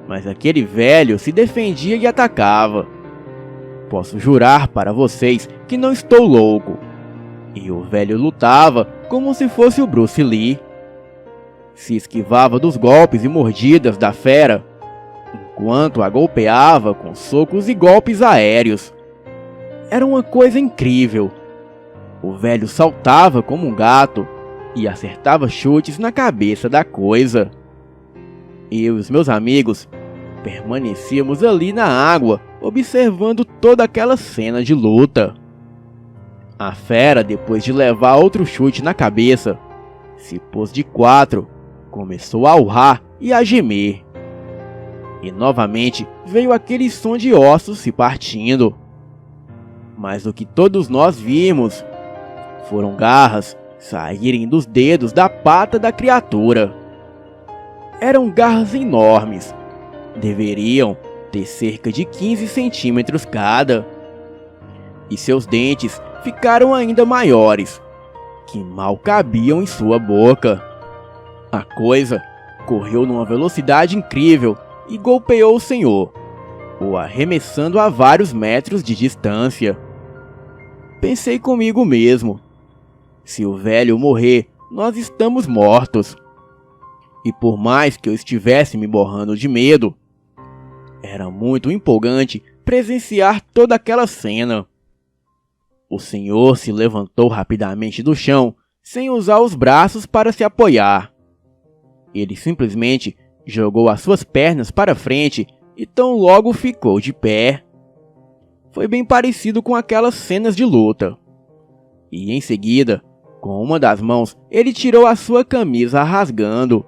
mas aquele velho se defendia e atacava. Posso jurar para vocês que não estou louco. E o velho lutava como se fosse o Bruce Lee. Se esquivava dos golpes e mordidas da fera, enquanto a golpeava com socos e golpes aéreos. Era uma coisa incrível. O velho saltava como um gato e acertava chutes na cabeça da coisa. Eu e os meus amigos permanecíamos ali na água, observando toda aquela cena de luta. A fera, depois de levar outro chute na cabeça, se pôs de quatro, começou a urrar e a gemer. E novamente veio aquele som de ossos se partindo. Mas o que todos nós vimos foram garras saírem dos dedos da pata da criatura. Eram garras enormes. Deveriam ter cerca de 15 centímetros cada. E seus dentes ficaram ainda maiores, que mal cabiam em sua boca. A coisa correu numa velocidade incrível e golpeou o senhor, o arremessando a vários metros de distância. Pensei comigo mesmo: se o velho morrer, nós estamos mortos. E por mais que eu estivesse me borrando de medo, era muito empolgante presenciar toda aquela cena. O senhor se levantou rapidamente do chão, sem usar os braços para se apoiar. Ele simplesmente jogou as suas pernas para frente e tão logo ficou de pé. Foi bem parecido com aquelas cenas de luta. E em seguida, com uma das mãos, ele tirou a sua camisa rasgando.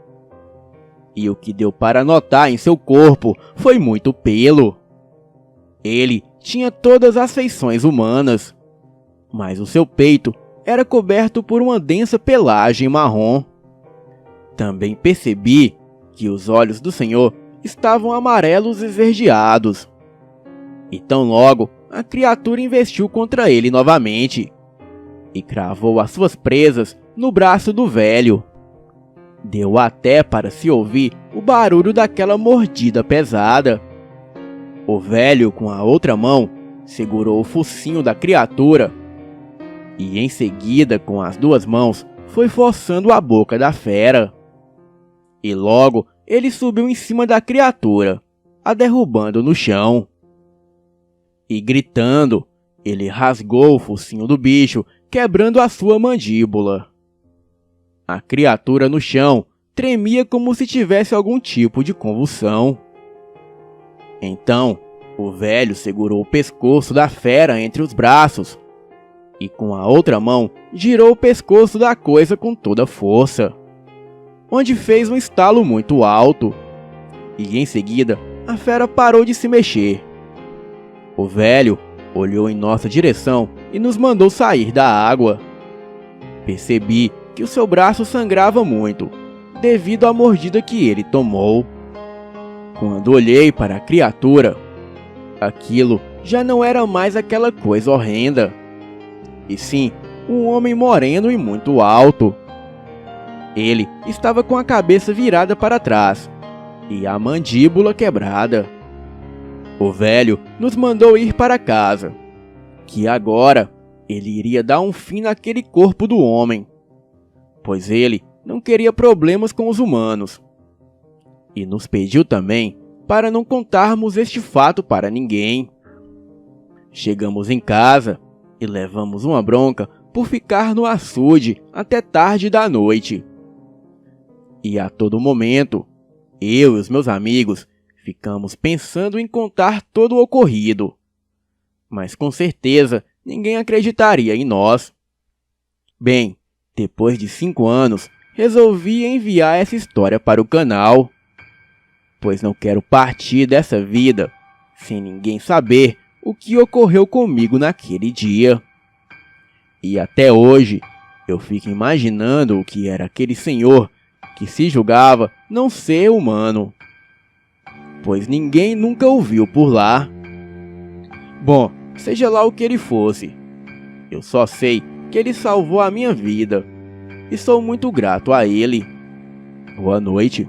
E o que deu para notar em seu corpo foi muito pelo. Ele tinha todas as feições humanas, mas o seu peito era coberto por uma densa pelagem marrom. Também percebi que os olhos do senhor estavam amarelos esverdeados. E tão logo a criatura investiu contra ele novamente e cravou as suas presas no braço do velho. Deu até para se ouvir o barulho daquela mordida pesada. O velho, com a outra mão, segurou o focinho da criatura e em seguida, com as duas mãos, foi forçando a boca da fera. E logo ele subiu em cima da criatura, a derrubando no chão. E gritando, ele rasgou o focinho do bicho, quebrando a sua mandíbula. A criatura no chão tremia como se tivesse algum tipo de convulsão. Então, o velho segurou o pescoço da fera entre os braços e com a outra mão girou o pescoço da coisa com toda força, onde fez um estalo muito alto. E em seguida, a fera parou de se mexer. O velho olhou em nossa direção e nos mandou sair da água. Percebi que o seu braço sangrava muito, devido à mordida que ele tomou. Quando olhei para a criatura, aquilo já não era mais aquela coisa horrenda, e sim um homem moreno e muito alto. Ele estava com a cabeça virada para trás e a mandíbula quebrada. O velho nos mandou ir para casa, que agora ele iria dar um fim naquele corpo do homem, pois ele não queria problemas com os humanos. E nos pediu também para não contarmos este fato para ninguém. Chegamos em casa e levamos uma bronca por ficar no açude até tarde da noite. E a todo momento, eu e os meus amigos ficamos pensando em contar todo o ocorrido, mas com certeza ninguém acreditaria em nós. Bem, depois de 5 anos, resolvi enviar essa história para o canal, pois não quero partir dessa vida sem ninguém saber o que ocorreu comigo naquele dia. E até hoje, eu fico imaginando o que era aquele senhor que se julgava não ser humano, pois ninguém nunca o viu por lá. Bom, seja lá o que ele fosse, eu só sei que ele salvou a minha vida e sou muito grato a ele. Boa noite.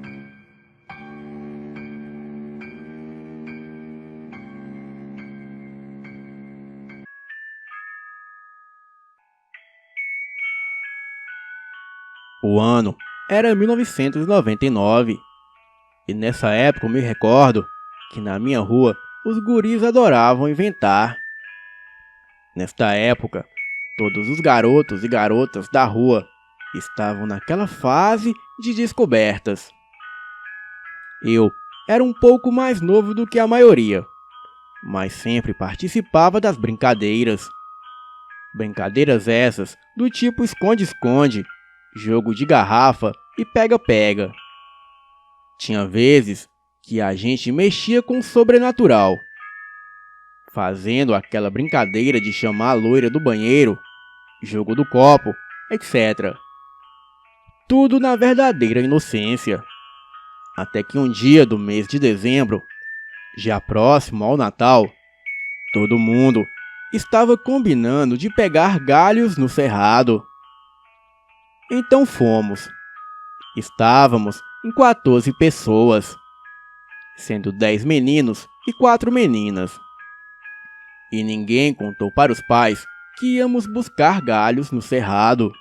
O ano era 1999 e nessa época eu me recordo que na minha rua os guris adoravam inventar. Nesta época, todos os garotos e garotas da rua estavam naquela fase de descobertas. Eu era um pouco mais novo do que a maioria, mas sempre participava das brincadeiras. Brincadeiras essas do tipo esconde-esconde, jogo de garrafa e pega-pega. Tinha vezes que a gente mexia com o sobrenatural, fazendo aquela brincadeira de chamar a loira do banheiro, jogo do copo, etc. Tudo na verdadeira inocência. Até que um dia do mês de dezembro, já próximo ao Natal, todo mundo estava combinando de pegar galhos no cerrado. Então fomos. Estávamos em 14 pessoas. sendo 10 meninos e 4 meninas. E ninguém contou para os pais que íamos buscar galhos no cerrado.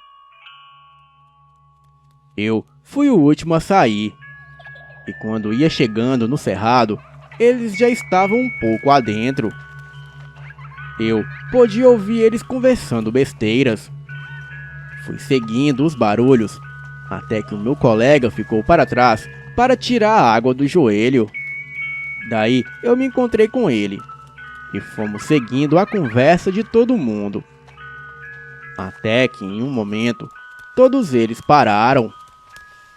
Eu fui o último a sair, e quando ia chegando no cerrado, eles já estavam um pouco adentro. Eu podia ouvir eles conversando besteiras. Fui seguindo os barulhos, até que o meu colega ficou para trás para tirar a água do joelho. Daí eu me encontrei com ele, e fomos seguindo a conversa de todo mundo. Até que em um momento, todos eles pararam,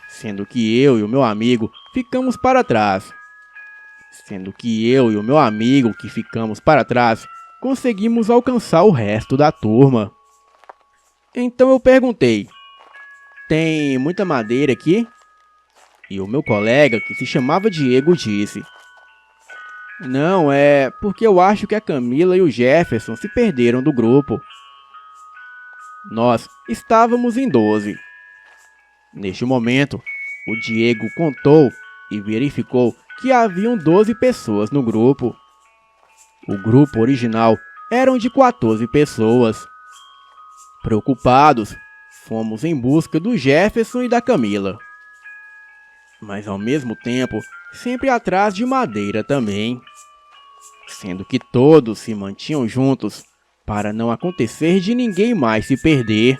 sendo que eu e o meu amigo ficamos para trás. Conseguimos alcançar o resto da turma. Então eu perguntei: tem muita madeira aqui? E o meu colega, que se chamava Diego, disse: não, é porque eu acho que a Camila e o Jefferson se perderam do grupo. Nós estávamos em 12. Neste momento, o Diego contou e verificou que haviam 12 pessoas no grupo. O grupo original eram de 14 pessoas. Preocupados, fomos em busca do Jefferson e da Camila. Mas ao mesmo tempo, sempre atrás de madeira também. Sendo que todos se mantinham juntos para não acontecer de ninguém mais se perder.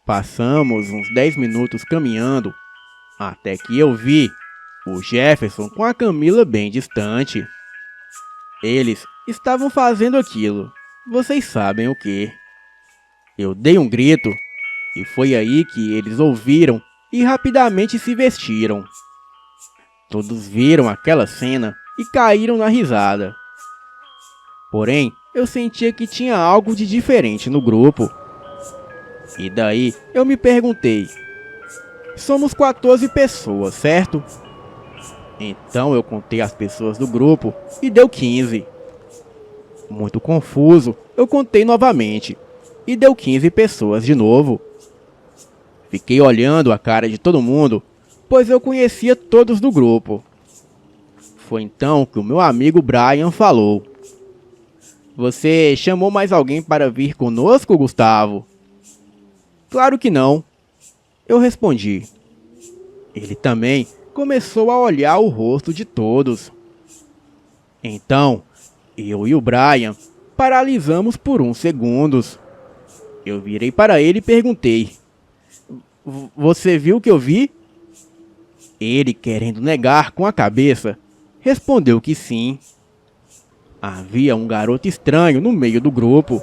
Passamos uns 10 minutos caminhando, até que eu vi o Jefferson com a Camila bem distante. Eles estavam fazendo aquilo, vocês sabem o que. Eu dei um grito, e foi aí que eles ouviram e rapidamente se vestiram. Todos viram aquela cena e caíram na risada. Porém, eu sentia que tinha algo de diferente no grupo. E daí eu me perguntei: somos 14 pessoas, certo? Então eu contei as pessoas do grupo e deu 15. Muito confuso, eu contei novamente e deu 15 pessoas de novo. Fiquei olhando a cara de todo mundo, pois eu conhecia todos do grupo. Foi então que o meu amigo Brian falou: você chamou mais alguém para vir conosco, Gustavo? Claro que não, eu respondi. Ele também começou a olhar o rosto de todos. Então, eu e o Brian paralisamos por uns segundos. Eu virei para ele e perguntei: você viu o que eu vi? Ele, querendo negar com a cabeça, respondeu que sim. Havia um garoto estranho no meio do grupo.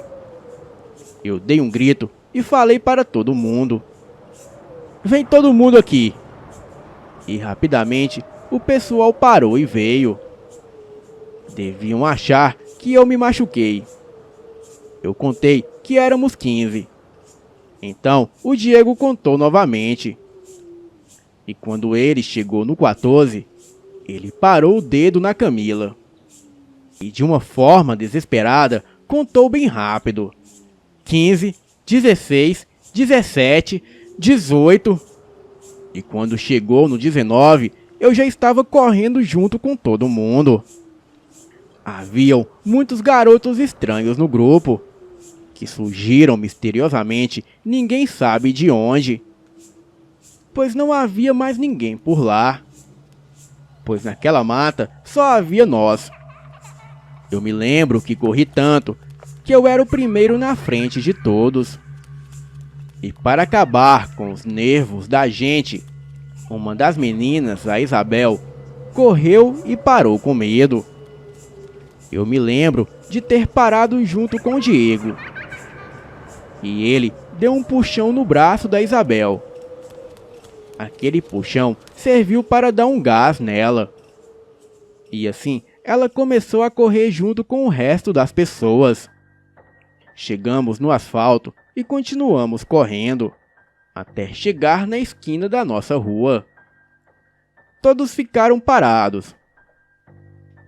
Eu dei um grito e falei para todo mundo: vem todo mundo aqui! E rapidamente o pessoal parou e veio. Deviam achar que eu me machuquei. Eu contei que éramos 15. Então o Diego contou novamente. E quando ele chegou no 14, ele parou o dedo na Camila. E de uma forma desesperada, contou bem rápido: 15, 16, 17, 18. E quando chegou no 19, eu já estava correndo junto com todo mundo. Haviam muitos garotos estranhos no grupo, que surgiram misteriosamente, ninguém sabe de onde. Pois não havia mais ninguém por lá. Pois naquela mata só havia nós. Eu me lembro que corri tanto que eu era o primeiro na frente de todos. E para acabar com os nervos da gente, uma das meninas, a Isabel, correu e parou com medo. Eu me lembro de ter parado junto com o Diego. E ele deu um puxão no braço da Isabel. Aquele puxão serviu para dar um gás nela. E assim, ela começou a correr junto com o resto das pessoas. Chegamos no asfalto e continuamos correndo, até chegar na esquina da nossa rua. Todos ficaram parados.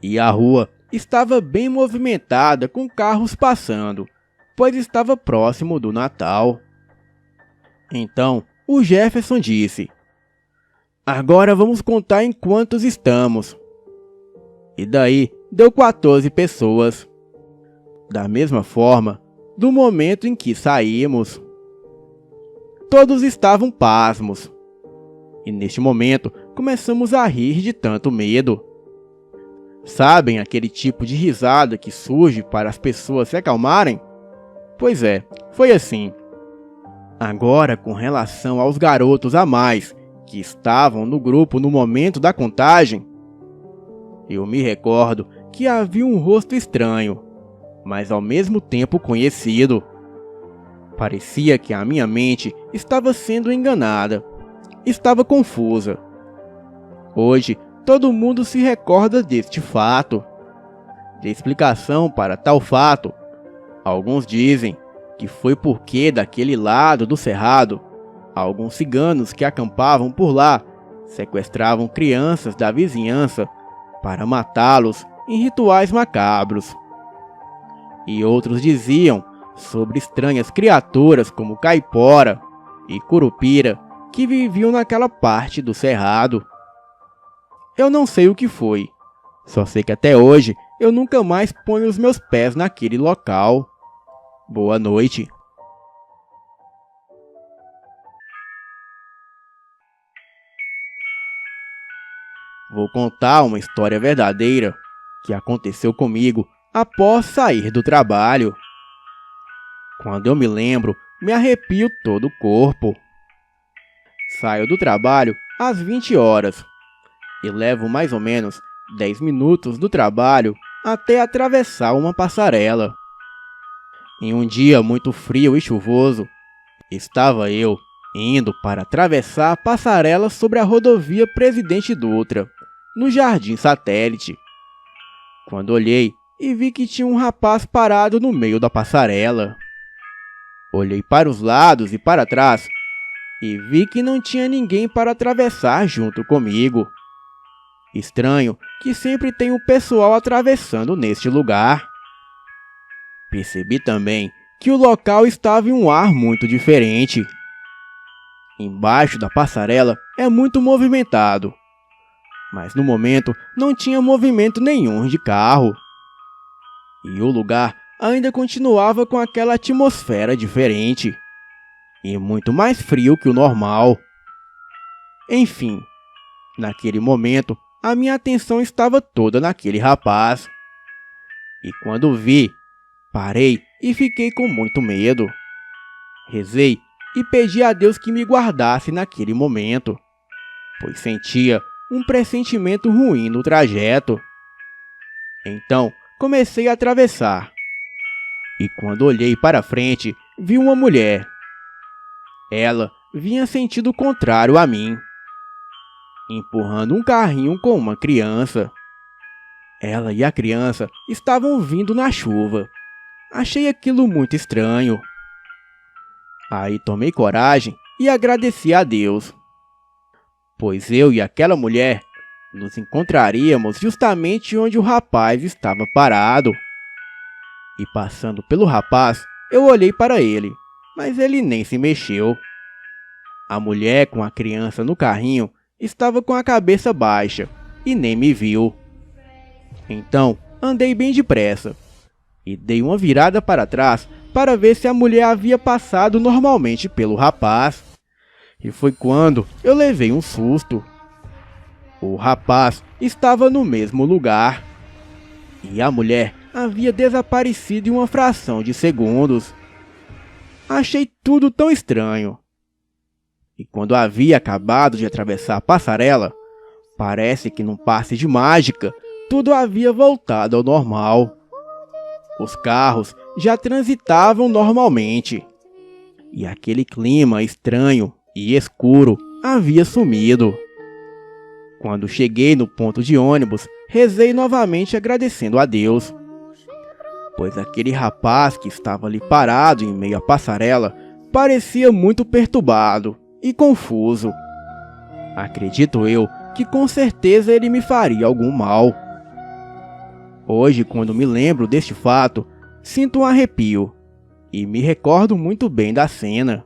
E a rua estava bem movimentada com carros passando, pois estava próximo do Natal. Então, o Jefferson disse: agora vamos contar em quantos estamos. E daí deu 14 pessoas. Da mesma forma, do momento em que saímos, todos estavam pasmos. E neste momento começamos a rir de tanto medo. Sabem aquele tipo de risada que surge para as pessoas se acalmarem? Pois é, foi assim. Agora, com relação aos garotos a mais que estavam no grupo no momento da contagem, eu me recordo que havia um rosto estranho, mas ao mesmo tempo conhecido. Parecia que a minha mente estava sendo enganada, estava confusa. Hoje, todo mundo se recorda deste fato. De explicação para tal fato, alguns dizem que foi porque daquele lado do cerrado, alguns ciganos que acampavam por lá sequestravam crianças da vizinhança para matá-los em rituais macabros. E outros diziam sobre estranhas criaturas como caipora e curupira que viviam naquela parte do cerrado. Eu não sei o que foi, só sei que até hoje eu nunca mais ponho os meus pés naquele local. Boa noite. Vou contar uma história verdadeira que aconteceu comigo após sair do trabalho. Quando eu me lembro, me arrepio todo o corpo. Saio do trabalho às 20 horas e levo mais ou menos 10 minutos do trabalho até atravessar uma passarela. Em um dia muito frio e chuvoso, estava eu indo para atravessar a passarela sobre a rodovia Presidente Dutra, no Jardim Satélite, quando olhei e vi que tinha um rapaz parado no meio da passarela. Olhei para os lados e para trás e vi que não tinha ninguém para atravessar junto comigo. Estranho que sempre tem um pessoal atravessando neste lugar. Percebi também que o local estava em um ar muito diferente. Embaixo da passarela é muito movimentado, mas no momento não tinha movimento nenhum de carro. E o lugar ainda continuava com aquela atmosfera diferente e muito mais frio que o normal. Enfim, naquele momento a minha atenção estava toda naquele rapaz. E quando vi, parei e fiquei com muito medo. Rezei e pedi a Deus que me guardasse naquele momento, pois sentia um pressentimento ruim no trajeto. Então comecei a atravessar. E quando olhei para frente, vi uma mulher. Ela vinha sentido contrário a mim, empurrando um carrinho com uma criança. Ela e a criança estavam vindo na chuva. Achei aquilo muito estranho. Aí tomei coragem e agradeci a Deus, pois eu e aquela mulher nos encontraríamos justamente onde o rapaz estava parado. E passando pelo rapaz, eu olhei para ele, mas ele nem se mexeu. A mulher com a criança no carrinho estava com a cabeça baixa e nem me viu. Então andei bem depressa e dei uma virada para trás para ver se a mulher havia passado normalmente pelo rapaz. E foi quando eu levei um susto. O rapaz estava no mesmo lugar e a mulher havia desaparecido em uma fração de segundos. Achei tudo tão estranho. E quando havia acabado de atravessar a passarela, parece que num passe de mágica, tudo havia voltado ao normal. Os carros já transitavam normalmente e aquele clima estranho e escuro havia sumido. Quando cheguei no ponto de ônibus, rezei novamente agradecendo a Deus, pois aquele rapaz que estava ali parado em meio à passarela parecia muito perturbado e confuso. Acredito eu que com certeza ele me faria algum mal. Hoje, quando me lembro deste fato, sinto um arrepio e me recordo muito bem da cena.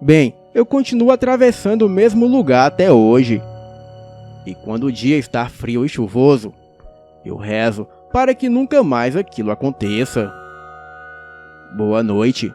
Bem, eu continuo atravessando o mesmo lugar até hoje. E quando o dia está frio e chuvoso, Eu rezo para que nunca mais aquilo aconteça. Boa noite.